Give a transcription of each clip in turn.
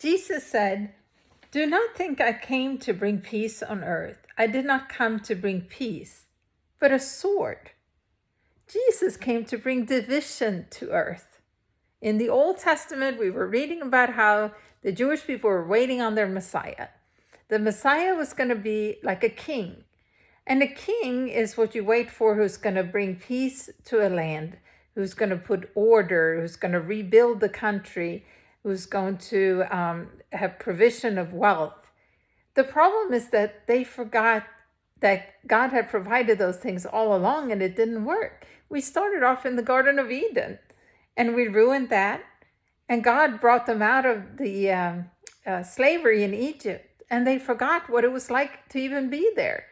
Jesus said, "Do not think I came to bring peace on earth. I did not come to bring peace, but a sword." Jesus came to bring division to earth. In the Old Testament, we were reading about how the Jewish people were waiting on their Messiah. The Messiah was going to be like a king. And a king is what you wait for, who's going to bring peace to a land, who's going to put order, who's going to rebuild the country, who's going to have provision of wealth. The problem is that they forgot that God had provided those things all along and it didn't work. We started off in the Garden of Eden and we ruined that. And God brought them out of the slavery in Egypt, and they forgot what it was like to even be there.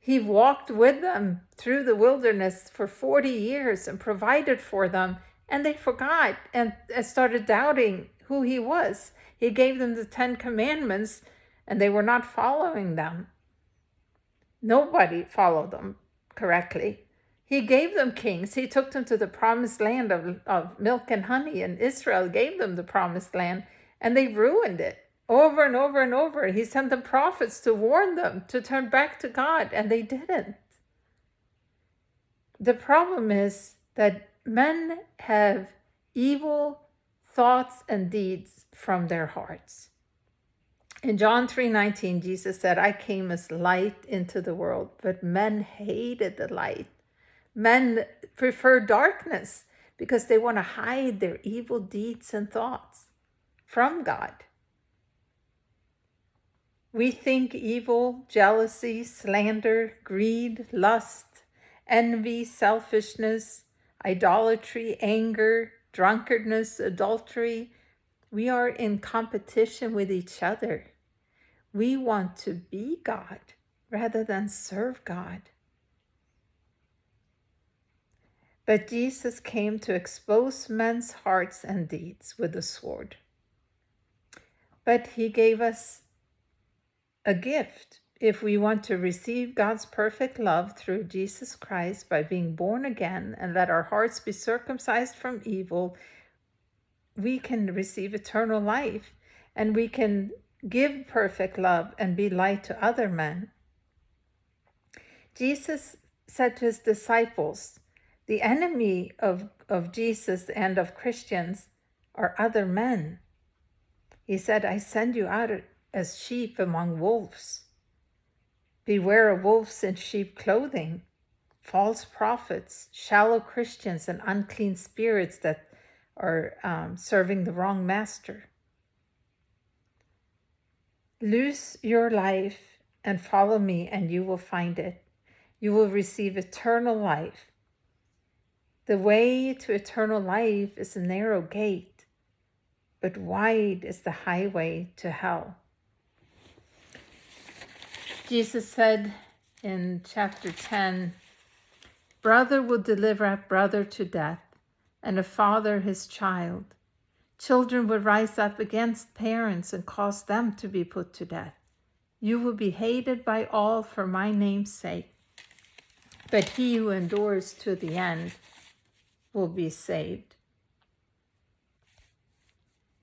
He walked with them through the wilderness for 40 years and provided for them, and they forgot and started doubting who he was. He gave them the 10 Commandments, and they were not following them. Nobody followed them correctly. He gave them kings. He took them to the promised land of milk and honey, and Israel gave them the promised land, and they ruined it. Over and over and over. He sent them prophets to warn them to turn back to God, and they didn't. The problem is that men have evil thoughts and deeds from their hearts. In John 3:19, Jesus said, "I came as light into the world, but men hated the light." Men prefer darkness because they want to hide their evil deeds and thoughts from God. We think evil, jealousy, slander, greed, lust, envy, selfishness, idolatry, anger, drunkenness, adultery. We are in competition with each other. We want to be God rather than serve God. But Jesus came to expose men's hearts and deeds with the sword. But he gave us a gift. If we want to receive God's perfect love through Jesus Christ by being born again and let our hearts be circumcised from evil, we can receive eternal life and we can give perfect love and be light to other men. Jesus said to his disciples, the enemy of Jesus and of Christians are other men. He said, "I send you out as sheep among wolves. Beware of wolves in sheep clothing, false prophets, shallow Christians, and unclean spirits that are serving the wrong master." Lose your life and follow me, and you will find it. You will receive eternal life. The way to eternal life is a narrow gate, but wide is the highway to hell. Jesus said in chapter 10, "Brother will deliver up brother to death, and a father his child. Children will rise up against parents and cause them to be put to death. You will be hated by all for my name's sake, but he who endures to the end will be saved."